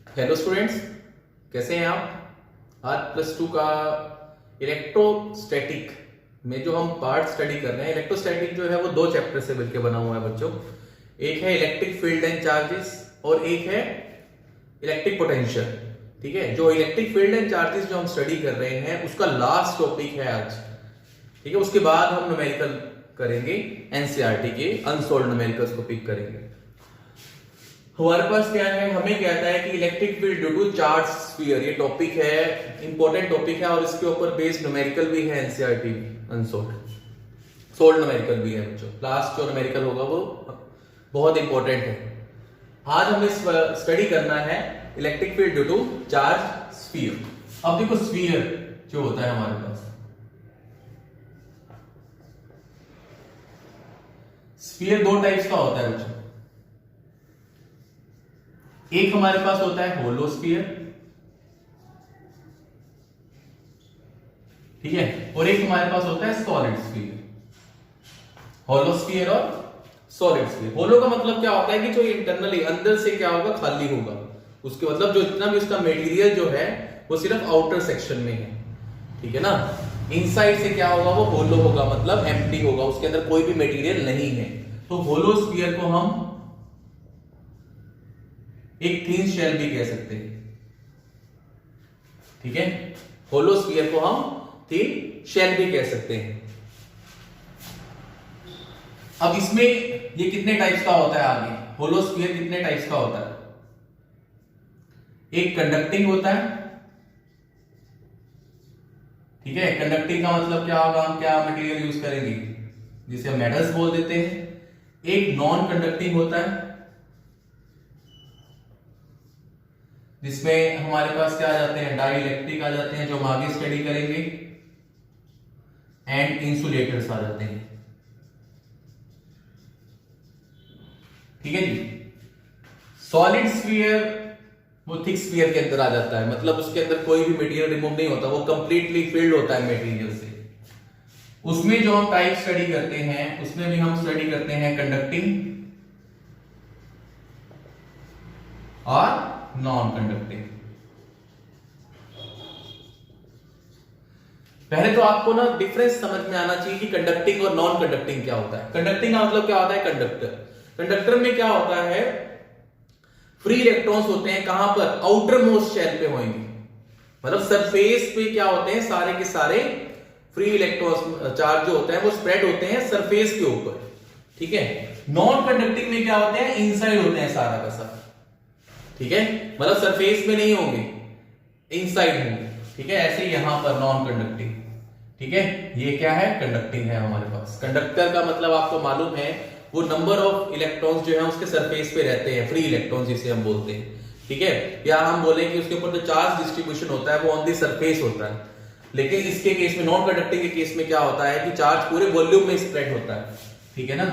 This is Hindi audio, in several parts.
हेलो स्टूडेंट्स, कैसे हैं आप। आज +2 का इलेक्ट्रोस्टैटिक में जो हम पार्ट स्टडी कर रहे हैं, इलेक्ट्रोस्टैटिक जो है वो 2 चैप्टर से मिलकर बना हुआ है बच्चों। एक है इलेक्ट्रिक फील्ड एंड चार्जेस और एक है इलेक्ट्रिक पोटेंशियल। ठीक है, जो इलेक्ट्रिक फील्ड एंड चार्जेस जो हम स्टडी कर रहे हैं उसका लास्ट टॉपिक है आज। ठीक है, उसके बाद हम न्यूमेरिकल करेंगे, एनसीईआरटी के अनसोल्व्ड न्यूमेरिकल्स को पिक करेंगे। हमारे पास क्या है, हमें कहता है कि electric field due to charge sphere, ये टॉपिक है, इंपॉर्टेंट टॉपिक है और इसके ऊपर बेस्ड न्यूमेरिकल भी है एनसीईआरटी अनसोल्व्ड। सोल्ड न्यूमेरिकल भी है बच्चों। लास्ट जो न्यूमेरिकल होगा वो बहुत इंपॉर्टेंट है। आज हमें स्टडी करना है electric field due to charge sphere. अब देखो, स्फीयर जो होता है हमारे पास, स्फीयर 2 टाइप्स का होता है बच्चों। एक हमारे पास होता है होलो स्फीयर, ठीक है, और एक हमारे पास होता है सॉलिड स्फीयर। होलो स्फीयर और सॉलिड स्फीयर। होलो का मतलब क्या होता है कि जो इंटरनली अंदर से क्या होगा, खाली होगा, उसके मतलब जो इतना भी उसका मटेरियल जो है वो सिर्फ आउटर सेक्शन में है। ठीक है ना। इनसाइड से क्या होगा, वो होलो होगा, मतलब एम्प्टी होगा, उसके अंदर कोई भी मटेरियल नहीं है। तो होलो स्फीयर को हम एक थिन शेल भी कह सकते हैं। ठीक है, होलो स्फीयर को हम थिन शेल भी कह सकते हैं। अब इसमें ये कितने टाइप्स का होता है, आगे होलो स्फीयर कितने टाइप्स का होता है। एक कंडक्टिंग होता है, ठीक है, कंडक्टिंग का मतलब क्या होगा, हम क्या मटेरियल यूज करेंगे, जिसे हम मेटल्स बोल देते हैं। एक नॉन कंडक्टिंग होता है, जिसमें हमारे पास क्या आ जाते हैं, डाई इलेक्ट्रिक आ जाते हैं, जो हम आगे स्टडी करेंगे, एंड इंसुलेटर्स आ जाते हैं। ठीक है जी। सॉलिड स्फीयर वो थिक स्फीयर के अंदर आ जाता है, मतलब उसके अंदर कोई भी मटेरियल रिमूव नहीं होता, वो कंप्लीटली फिल्ड होता है मटेरियल से। उसमें जो हम टाइप स्टडी करते हैं, उसमें भी हम स्टडी करते हैं कंडक्टिंग और नॉन कंडक्टिंग। पहले तो आपको ना डिफरेंस समझ में आना चाहिए कि कंडक्टिंग और नॉन कंडक्टिंग क्या होता है। कंडक्टिंग का मतलब क्या होता है, कंडक्टर। कंडक्टर में क्या होता है, फ्री इलेक्ट्रॉन्स होते हैं, कहां पर, आउटर मोस्ट शेल पे होंगे, मतलब सरफेस पे क्या होते हैं, सारे के सारे फ्री इलेक्ट्रॉन्स चार्ज जो होते हैं वो स्प्रेड होते हैं सरफेस के ऊपर। ठीक है। नॉन कंडक्टिंग में क्या होते हैं, इनसाइड होते हैं सारा का सारा। ठीक है, मतलब सरफेस में नहीं होंगे, इनसाइड होंगे। ठीक है, ऐसे यहां पर नॉन कंडक्टिंग। ठीक है, ये क्या है, कंडक्टिंग है हमारे पास। कंडक्टर का मतलब आपको मालूम है, वो नंबर ऑफ इलेक्ट्रॉन्स जो है उसके सरफेस पे रहते हैं, फ्री इलेक्ट्रॉन्स जिसे हम बोलते हैं। ठीक है, या हम बोले कि उसके ऊपर जो चार्ज डिस्ट्रीब्यूशन होता है वो ऑन दी सरफेस होता है। लेकिन इसके केस में, नॉन कंडक्टिंग के केस में क्या होता है कि चार्ज पूरे वॉल्यूम में स्प्रेड होता है। ठीक है ना।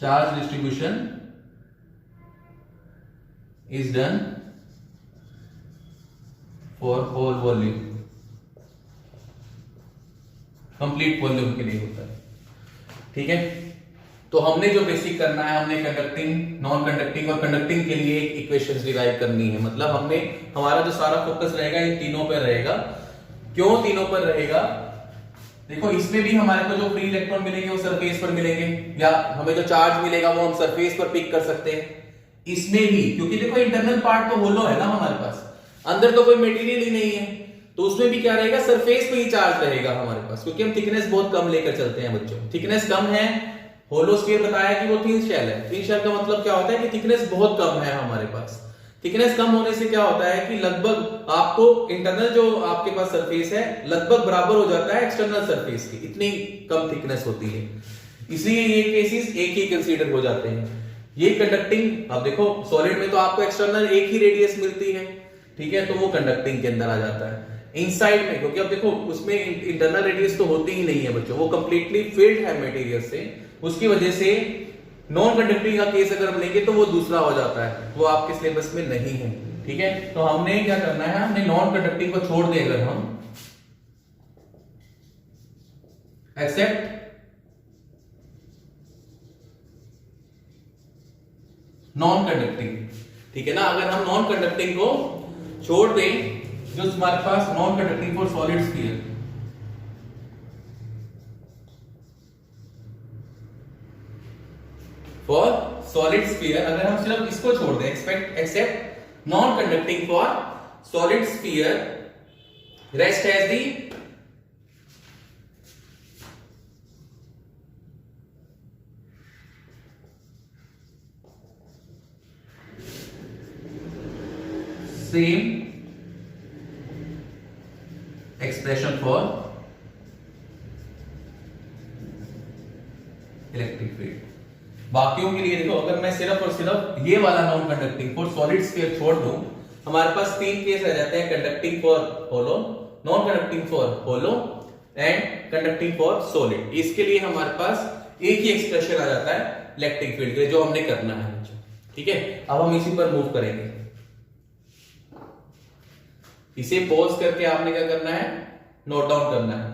Charge distribution is done for whole volume, complete volume के लिए होता है। ठीक है, तो हमने जो बेसिक करना है, हमने कंडक्टिंग, नॉन कंडक्टिंग और कंडक्टिंग के लिए एक इक्वेशंस डिराइव करनी है। मतलब हमने, हमारा जो सारा फोकस रहेगा इन तीनों पर रहेगा। क्यों तीनों पर रहेगा, देखो इसमें भी हमारे को जो फ्री इलेक्ट्रॉन मिलेंगे वो सरफेस पर मिलेंगे, या हमें जो चार्ज मिलेगा वो हम सरफेस पर पिक कर सकते हैं। इसमें भी, क्योंकि देखो इंटरनल पार्ट तो होलो है ना हमारे पास, अंदर तो कोई मटेरियल ही नहीं है, तो उसमें भी क्या रहेगा, सरफेस पे ही चार्ज रहेगा हमारे पास, क्योंकि हम थिकनेस बहुत कम लेकर चलते हैं बच्चों। थिकनेस कम है, होलो स्फीयर बताया कि वो थिन शेल है। थिन शेल का मतलब क्या होता है कि थिकनेस बहुत कम है हमारे पास। थिकनेस कम होने से क्या होता है कि लगभग आपको इंटरनल जो आपके पास सरफेस है लगभग बराबर हो जाता है एक्सटर्नल सरफेस की, इतनी कम थिकनेस होती है। इसलिए ये केसेस एक ही कंसीडर हो जाते हैं। ये कंडक्टिंग, अब देखो सॉलिड में तो आपको एक्सटर्नल एक ही रेडियस मिलती है, ठीक है, तो वो कंडक्टिंग के अंदर आ जाता है। इनसाइड में, क्योंकि अब देखो उसमें इंटरनल रेडियस तो होती ही नहीं है बच्चों, वो कंप्लीटली फिल्ड है मटेरियल से, उसकी वजह से नॉन कंडक्टिंग का केस अगर हम लेंगे तो वो दूसरा हो जाता है, वो आपके सिलेबस में नहीं है। ठीक है, तो हमने क्या करना है, हमने नॉन कंडक्टिंग को छोड़ दें अगर हम, एक्सेप्ट नॉन कंडक्टिंग, ठीक है ना। अगर हम नॉन कंडक्टिंग को छोड़ दें, जो हमारे पास non conducting for solid sphere, for solid sphere, अगर हम सिर्फ इसको छोड़ दें, except non conducting for solid sphere, rest has the same expression for electric field. बाकियों के लिए देखो, अगर मैं सिर्फ और सिर्फ ये वाला non conducting for solid sphere छोड़ दूं, हमारे पास तीन केस रह जाते हैं, conducting for hollow, non conducting for hollow and conducting for solid. इसके लिए हमारे पास एक ही एक्सप्रेशन आ जाता है इलेक्ट्रिक फील्ड के लिए, जो हमने करना है, ठीक है। अब हम इसी पर मूव करेंगे। इसे पॉज करके आपने क्या करना है, नोट डाउन करना है।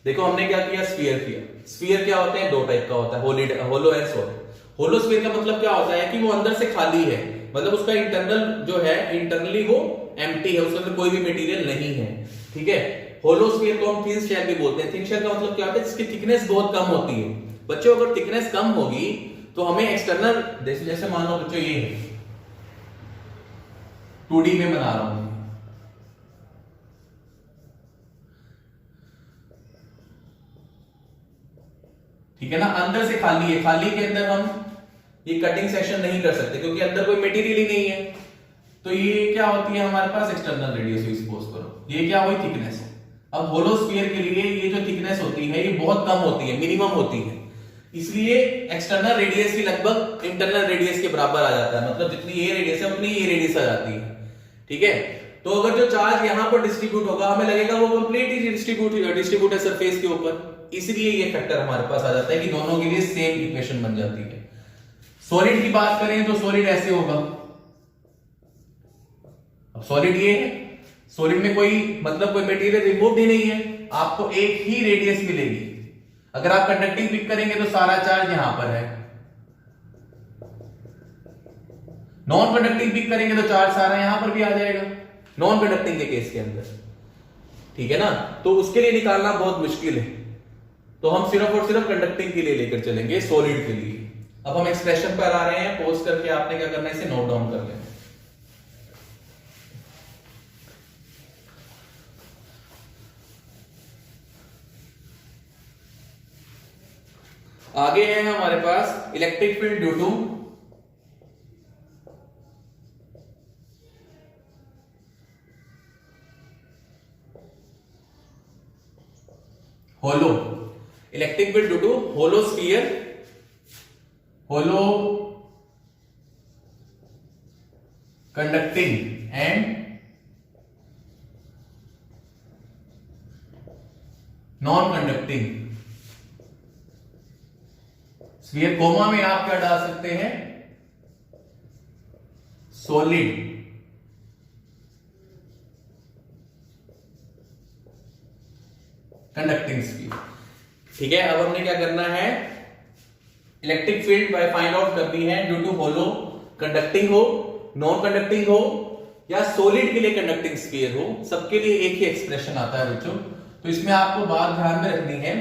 देखो हमने क्या किया, स्फीयर किया। स्फीयर क्या होते हैं, दो टाइप का होता है, होलो एंड सॉलिड। होलो स्फीयर का मतलब क्या होता है कि वो अंदर से खाली है, मतलब उसका इंटरनल जो है, इंटरनली वो एम्प्टी है, उसके अंदर कोई भी मटेरियल नहीं है, ठीक है। होलो स्फीयर को हम थिन शेल भी बोलते हैं। थिन शेल का मतलब क्या होता है, जिसकी थिकनेस बहुत कम होती है। बच्चों अगर थिकनेस कम होगी तो हमें एक्सटर्नल, जैसे मान लो बच्चों ये है, 2D में बना रहा हूं, ठीक है ना। अंदर से खाली है, खाली के अंदर हम ये कटिंग सेक्शन नहीं कर सकते क्योंकि अंदर कोई मटेरियल ही नहीं है। तो ये क्या होती है हमारे पास, एक्सटर्नल रेडियस हुई, सपोज करो ये क्या हुई, थिकनेस। अब होलो स्फीयर के लिए ये जो थिकनेस होती है ये बहुत कम होती है, मिनिमम होती है, इसलिए एक्सटर्नल रेडियस भी लगभग इंटरनल रेडियस के बराबर आ जाता है, मतलब जितनी ये रेडियस है उतनी ये रेडियस आ जाती है, ठीक है। तो अगर जो चार्ज यहां पर डिस्ट्रीब्यूट होगा, हमें लगेगा वो कंप्लीट ही डिस्ट्रीब्यूट है सरफेस के ऊपर, इसलिए ये फैक्टर हमारे पास आ जाता है कि दोनों के लिए सेम इक्वेशन बन जाती है। सॉलिड की बात करें तो सॉलिड ऐसे होगा। अब सॉलिड ये है, सॉलिड में कोई मतलब कोई मटेरियल रिमूव ही नहीं है, आपको एक ही रेडियस मिलेगी। अगर आप कंडक्टिंग पिक करेंगे तो सारा चार्ज यहां पर है, नॉन कंडक्टिंग पिक करेंगे तो चार्ज सारा यहां पर भी आ जाएगा, नॉन कंडक्टिंग के केस के अंदर, ठीक है ना। तो उसके लिए निकालना बहुत मुश्किल है, तो हम सिर्फ और सिर्फ कंडक्टिंग के लिए लेकर चलेंगे, सॉलिड के लिए। अब हम एक्सप्रेशन पर आ रहे हैं, पोज करके आपने क्या करना है, इसे नोट डाउन कर लेना। आगे है हमारे पास electric field due to hollow, electric field due to hollow sphere, hollow conducting and non conducting sphere. Comma में आप क्या डाल सकते हैं, सॉलिड कंडक्टिंग स्फीयर, ठीक है। अब हमने क्या करना है, electric field bye find out करनी है ड्यू टू होलो, कंडक्टिंग हो, नॉन कंडक्टिंग हो या सॉलिड के लिए कंडक्टिंग स्फीयर हो, सबके लिए एक ही एक्सप्रेशन आता है बच्चों। तो इसमें आपको बात ध्यान में रखनी है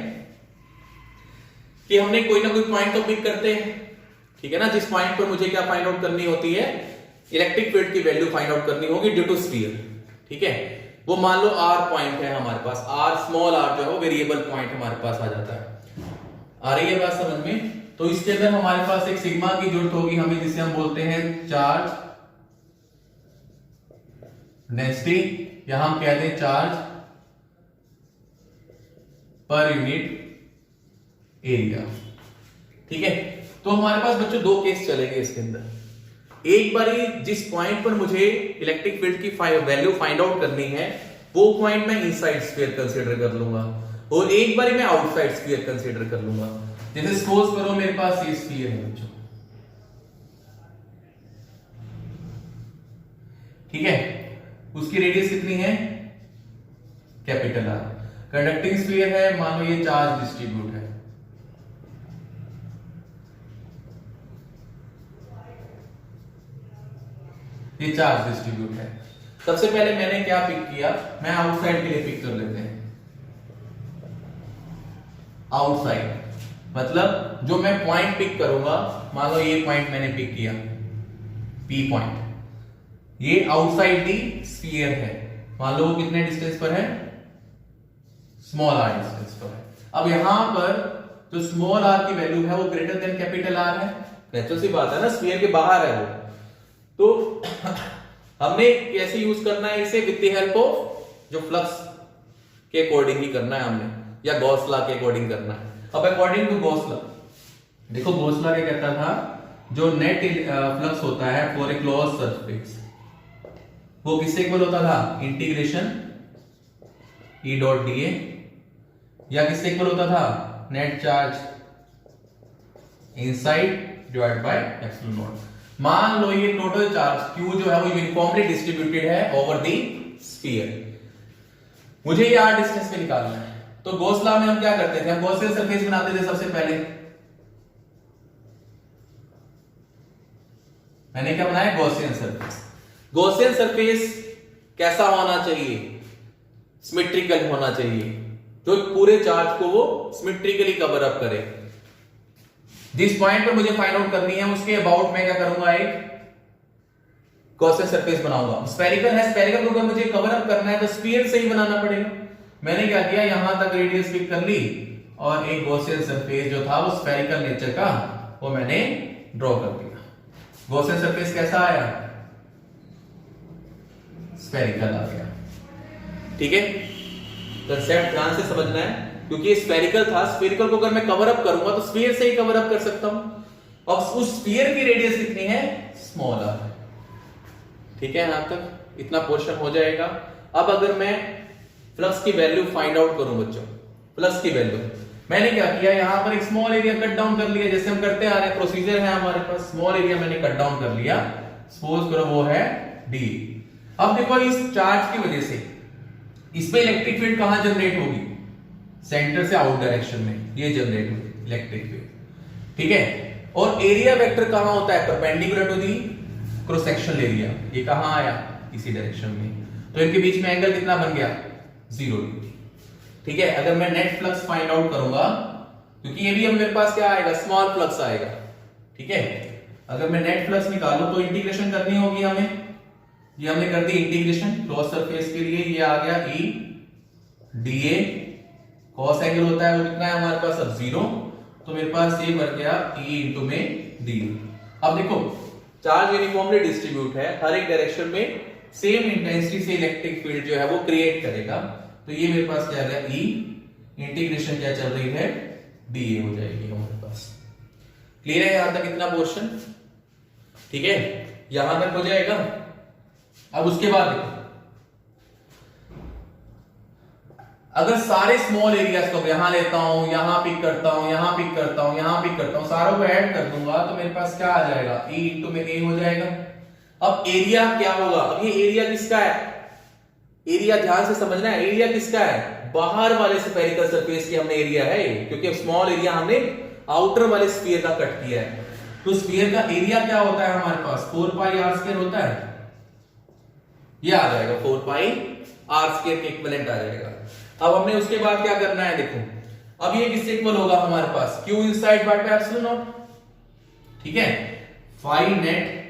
कि हमने कोई ना कोई पॉइंट तो पिक करते हैं, ठीक है ना। जिस पॉइंट पर मुझे क्या फाइंड आउट करनी होती है, इलेक्ट्रिक फील्ड की वैल्यू फाइंड आउट करनी होगी ड्यू टू स्फीयर, ठीक है। वो मान लो r पॉइंट है हमारे पास, r स्मॉल r जो है वो वेरिएबल पॉइंट हमारे पास आ जाता है। आ रही है बात समझ में। तो इसके अंदर हमारे पास एक सिग्मा की जरूरत होगी हमें, जिसे हम बोलते हैं चार्ज डेंसिटी, या हम कहते हैं चार्ज पर यूनिट एरिया, ठीक है। तो हमारे पास बच्चों दो केस चलेंगे इसके अंदर। एक बारी जिस पॉइंट पर मुझे इलेक्ट्रिक फील्ड की वैल्यू फाइंड आउट करनी है, वो पॉइंट मैं इनसाइड स्फीयर कंसीडर कर लूंगा, और एक बारी मैं आउटसाइड स्फीयर कंसीडर कर लूंगा। जैसे सपोज करो मेरे पास ये स्फीयर है बच्चों, ठीक है, उसकी रेडियस कितनी है, कैपिटल आर। कंडक्टिंग स्फीयर है, मान लो ये चार्ज डिस्ट्रीब्यूट है, ये चार्ज डिस्ट्रीब्यूट है। सबसे पहले मैंने क्या पिक किया, मैं आउटसाइड के लिए पिक कर लेते हैं। आउटसाइड मतलब जो मैं पॉइंट पिक करूंगा, मान लो ये पॉइंट मैंने पिक किया, पी पॉइंट, ये आउटसाइड दी स्फीयर है। मान लो वो कितने डिस्टेंस पर है, स्मॉल आर डिस्टेंस पर है। अब यहां पर जो स्मॉल आर की वैल्यू है वो ग्रेटर देन कैपिटल आर है, नेचुरल सी बात है ना, स्फीयर के बाहर है वो। तो हमने कैसे यूज करना है इसे, विद द हेल्प ऑफ जो फ्लक्स के अकॉर्डिंग ही करना है हमने, या गॉस लॉ के अकॉर्डिंग करना है। अब अकॉर्डिंग टू गॉस लॉ, देखो गॉस लॉ क्या कहता था, जो नेट फ्लक्स होता है फॉर ए क्लोज सरफेस वो किससे इक्वल होता था, integration E dot D A, या किससे इक्वल होता था, net charge inside divide by epsilon not. मान लो ये टोटल चार्ज Q जो है वो यूनिफॉर्मली डिस्ट्रीब्यूटेड है ओवर द स्फीयर, मुझे ये r डिस्टेंस पे निकालना है। तो गॉस लॉ में हम क्या करते थे, हम गॉसियन सरफेस बनाते थे। सबसे पहले मैंने क्या बनाया, गॉसियन सरफेस। गॉसियन सरफेस कैसा होना चाहिए, सिमेट्रिकल होना चाहिए, जो पूरे चार्ज को वो सिमेट्रिकली कवर अप करे। जिस पॉइंट पर मुझे फाइंड आउट करनी है उसके अबाउट मैं क्या करूंगा, एक गॉसियन सरफेस बनाऊंगा। स्फेरिकल है, स्फेरिकल को अगर मुझे कवर अप करना है तो स्फीयर से ही बनाना पड़ेगा। मैंने क्या किया, यहां तक रेडियस पिक कर ली और एक गॉसियन सरफेस जो था वो स्फेरिकल नेचर का वो मैंने ड्रॉ कर दिया। गॉसियन सरफेस कैसा आया, स्फेरिकल आ गया। ठीक है, कंसेप्ट ध्यान से समझना है, क्योंकि ये स्फेरिकल था। स्फेरिकल को अगर मैं कवर अप करूंगा तो स्फीयर से ही कवर अप कर सकता हूं। अब उस स्फीयर की रेडियस कितनी है, स्मॉल आर। ठीक है, यहां तक इतना पोर्शन हो जाएगा। अब अगर मैं फ्लक्स की वैल्यू फाइंड आउट करूं बच्चों, फ्लक्स की वैल्यू मैंने क्या किया, यहां पर एक स्मॉल एरिया कट डाउन कर लिया, जैसे हम करते आ रहे हैं, प्रोसीजर है हमारे पास। स्मॉल एरिया मैंने कट डाउन कर लिया, सपोज करो वो है डी। अब देखो इस चार्ज की वजह से इस पे इलेक्ट्रिक फील्ड कहां जनरेट होगी, सेंटर से आउट डायरेक्शन में ये जनरेट होगी इलेक्ट्रिक फील्ड। ठीक है, और एरिया वेक्टर कहां होता है, perpendicular to the cross sectional area. ये कहां आया, इसी डायरेक्शन में, तो इनके बीच में एंगल कितना बन गया, 0 डिग्री। ठीक है, अगर मैं नेट फ्लक्स फाइंड आउट करूंगा, क्योंकि ये भी हम मेरे पास क्या आएगा, स्मॉल फ्लक्स आएगा। ठीक है, अगर मैं नेट फ्लक्स निकालूं तो इंटीग्रेशन करनी होगी हमें, ये हमने कर दी इंटीग्रेशन क्लोज सरफेस के लिए, ये आ गया E D A, cos angle होता है वो कितना है हमारे पास, अब 0, तो मेरे पास ये बन गया ई इंटू में डी। अब देखो चार्ज यूनिफॉर्मली डिस्ट्रीब्यूट है, हर एक डायरेक्शन में सेम इंटेंसिटी से इलेक्ट्रिक फील्ड जो है वो क्रिएट करेगा। तो ये मेरे पास क्या आ गया, ई इंटीग्रेशन क्या चल रही है, डी ए हो जाएगी हमारे पास। क्लियर है यहां तक इतना पोर्शन? ठीक है, यहां तक हो जाएगा। अब उसके बाद देखो, अगर सारे स्मॉल एरियाज को यहां लेता हूं, यहां पिक करता हूं, यहां पिक करता हूं, यहां पिक करता हूं, सारों को ऐड कर दूंगा तो मेरे पास क्या आ जाएगा, ई इंटू में ए हो जाएगा। अब एरिया क्या होगा, अब ये एरिया किसका है, एरिया ध्यान से समझना है, एरिया किसका है, बाहर वाले स्फेरिकल सरफेस की हमने एरिया है, क्योंकि स्मॉल एरिया हमने आउटर वाले स्फीयर का कट किया है। तो स्फीयर का एरिया क्या होता है हमारे पास, 4 पाई आर स्क्वायर होता है, ये आ जाएगा 4 पाई आर स्क्वायर के इक्विवेलेंट आ जाएगा। अब हमने उसके बाद क्या करना है, देखो अब ये किससे इक्वल होगा हमारे पास, q inside by epsilon not. ठीक है, फाई नेट,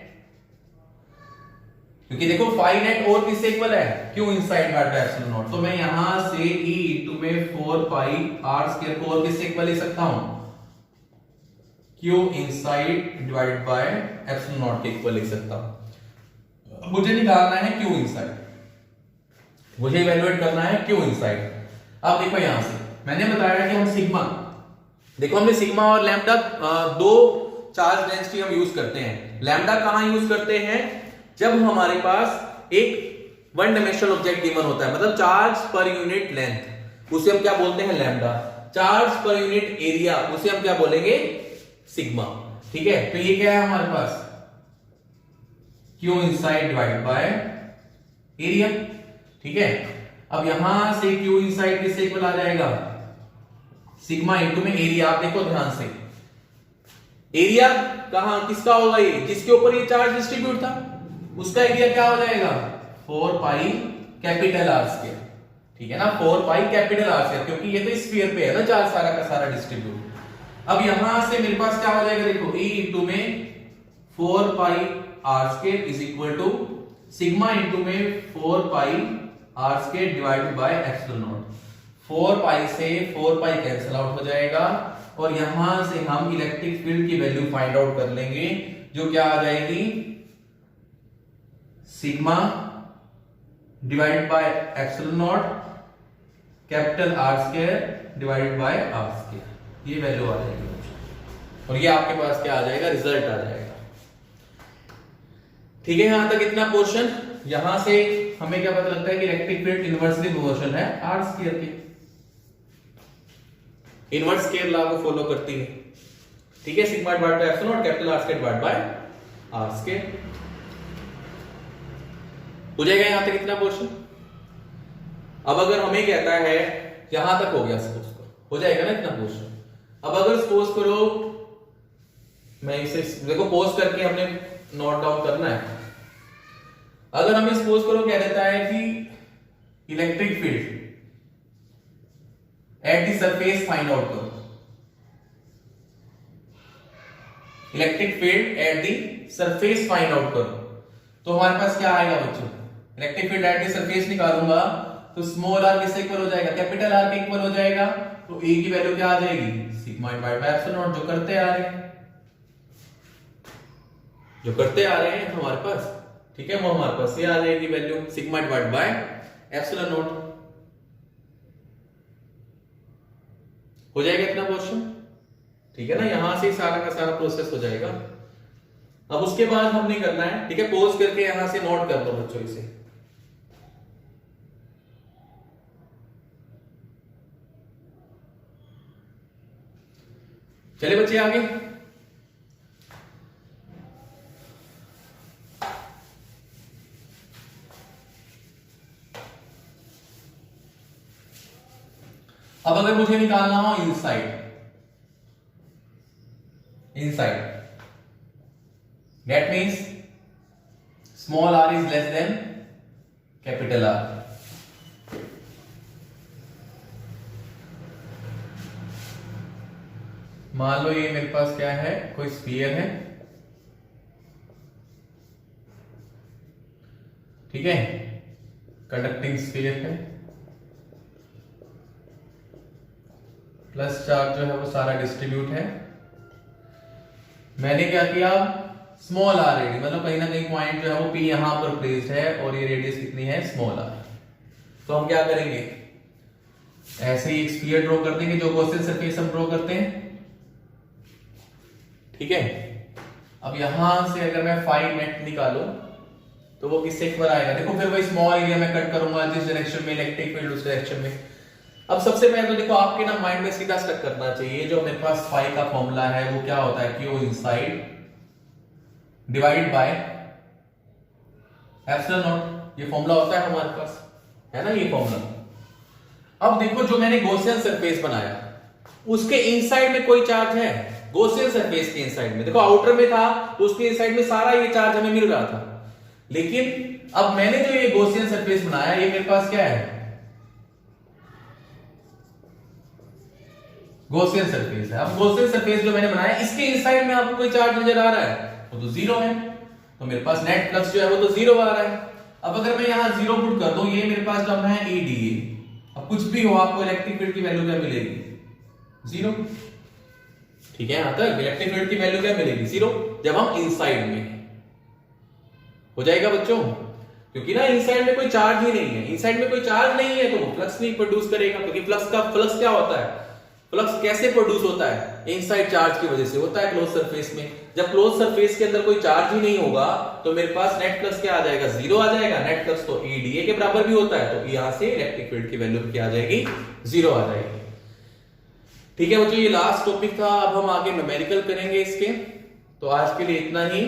क्योंकि देखो फाई नेट और किससे इक्वल है, Q inside by epsilon not. तो मैं यहां से ई इंटू में 4 पाई आर स्क्वायर को और किससे इक्वल ले सकता हूं, Q inside divide by epsilon not के इक्वल लिख सकता हूं। मुझे निकालना है क्यू इनसाइड, मुझे इवैल्यूएट करना है क्यू इनसाइड। अब देखो यहां से मैंने बताया कि हम सिग्मा, देखो हमने सिग्मा और लैम्डा दो चार्ज डेंसिटी हम यूज करते हैं। लैम्डा कहां यूज करते हैं, जब हमारे पास एक वन डायमेंशनल ऑब्जेक्ट गिवन होता है, मतलब चार्ज पर यूनिट लेंथ, उसे हम क्या बोलते हैं, lambda. Charge per unit area, उसे हम क्या बोलेंगे, सिग्मा। ठीक है, तो ये क्या है हमारे पास, q inside divide by area. ठीक है, अब यहां से क्यू इनसाइड किससे इक्वल आ जाएगा, सिग्मा इंटू में एरिया। आप देखो ध्यान से, एरिया कहां किसका होगा, ये जिसके ऊपर ये चार्ज डिस्ट्रीब्यूट था, उसका एरिया क्या हो जाएगा 4 पाई कैपिटल आर स्क्वायर, ठीक है ना, 4 पाई कैपिटल आर स्क्वायर, क्योंकि ये तो स्फीयर पे है ना चार्ज सारा का सारा डिस्ट्रीब्यूट। अब यहां से मेरे पास क्या हो जाएगा, देखो E इंटू में 4 pi r square is equal to sigma into में 4 pi r square divided by epsilon not. 4 pi से 4 पाई कैंसिल आउट हो जाएगा और यहां से हम इलेक्ट्रिक फील्ड की वैल्यू फाइंड आउट कर लेंगे, जो क्या आ जाएगी sigma divided by epsilon nought capital R square divided by R square, ये वैल्यू आ जाएगी और ये आपके पास क्या आ जाएगा, रिजल्ट आ जाएगा। ठीक है, यहां तक इतना पोर्शन। यहां से हमें क्या पता लगता है कि इलेक्ट्रिक फील्ड इन्वर्सली प्रोपोर्शनल है आर स्क्वायर के, इनवर्स स्क्वायर लॉ को फॉलो करती है। ठीक है, sigma divide by epsilon nought capital R square divide by R square हो जाएगा। यहां तक इतना पोर्शन। अब अगर हमें कहता है यहां तक हो गया, सपोज करो हो जाएगा ना इतना पोर्शन। अब अगर सपोज करो मैं इसे देखो पोज करके हमने नोट डाउन करना है। अगर हमें सपोज करो कह देता है कि electric field at the surface find out करो, electric field at the surface find out करो, तो हमारे पास क्या आएगा बच्चों, electric field at the surface निकालूंगा तो स्मॉल आर किससे इक्वल हो जाएगा, कैपिटल आर के इक्वल हो जाएगा। तो ए की वैल्यू क्या आ जाएगी, sigma divide by epsilon not, जो करते आ रहे हैं, जो करते आ रहे हैं हमारे पास। ठीक है, वो हमारे पास ये आ जाएगी value sigma divide by epsilon not. हो जाएगा इतना पोर्शन। ठीक है ना, यहां से सारा का सारा प्रोसेस हो जाएगा। अब उसके बाद हमने करना है, ठीक है, पोज करके यहां से नोट कर लो बच्चों इसे। चलिए बच्चे आगे। अब अगर मुझे निकालना हो inside, inside that means small R is less than capital R. मान लो ये मेरे पास क्या है, कोई स्फीयर है, ठीक है, कंडक्टिंग स्फीयर है, प्लस चार्ज जो है वो सारा डिस्ट्रीब्यूट है। मैंने क्या किया, स्मॉल आर रेडियस, मतलब कहीं ना कहीं पॉइंट जो है वो पी यहां पर प्लेस्ड है और ये रेडियस कितनी है, स्मॉल आर। तो हम क्या करेंगे, ऐसे ही एक स्फीयर ड्रॉ कर देंगे जो गॉसियन सरफेस हम ड्रॉ करते हैं। ठीक है, अब यहां से अगर मैं फाई नेट निकालू तो वो किससे इक्वल आएगा, देखो फिर वही स्मॉल एरिया में कट करूंगा जिस डायरेक्शन में इलेक्ट्रिक फील्ड उस डायरेक्शन में। अब सबसे पहले तो देखो आपके ना माइंड में सीधा स्टक करना चाहिए, जो मेरे पास फाई का फॉर्मूला है वो क्या होता है, Q inside divide by epsilon not, ये फॉर्मूला होता है हमारे पास, है ना ये फॉर्मूला। अब देखो जो मैंने गॉसियन सरफेस बनाया उसके इनसाइड में कोई चार्ज है, गॉसियन सरफेस के इनसाइड में, देखो आउटर में था तो उसके इनसाइड में सारा ये चार्ज हमें मिल रहा था। लेकिन अब मैंने जो ये गॉसियन सरफेस बनाया ये मेरे पास क्या है, गॉसियन सरफेस है। अब गॉसियन सरफेस जो मैंने बनाया इसके इनसाइड में आपको कोई चार्ज नजर आ रहा है, वो तो जीरो है, तो मेरे पास नेट फ्लक्स जो है वो तो जीरो आ रहा है। अब अगर मैं यहां जीरो पुट कर दूं, ये मेरे पास टर्म है EdA, अब कुछ भी हो आपको इलेक्ट्रिक फील्ड की वैल्यू क्या मिलेगी, जीरो। ठीक है, यहां तक इलेक्ट्रिक फील्ड की वैल्यू क्या मिलेगी, जीरो, जब हम इनसाइड में हो जाएगा बच्चों, क्योंकि ना इनसाइड में कोई चार्ज ही नहीं है, इनसाइड में कोई चार्ज नहीं है तो वो फ्लक्स नहीं प्रोड्यूस करेगा, क्योंकि फ्लक्स क्या होता है, फ्लक्स कैसे प्रोड्यूस होता है, इनसाइड चार्ज की वजह से होता है क्लोज सरफेस में। जब क्लोज सरफेस के अंदर कोई चार्ज ही नहीं होगा तो मेरे पास नेट फ्लक्स क्या आ जाएगा, जीरो आ जाएगा। नेट फ्लक्स तो EdA के बराबर भी होता है, तो यहां से इलेक्ट्रिक फील्ड की वैल्यू क्या आ जाएगी, जीरो आ जाएगी। ठीक है बच्चों, ये लास्ट टॉपिक था, अब हम आगे न्यूमेरिकल करेंगे इसके, तो आज के लिए इतना ही।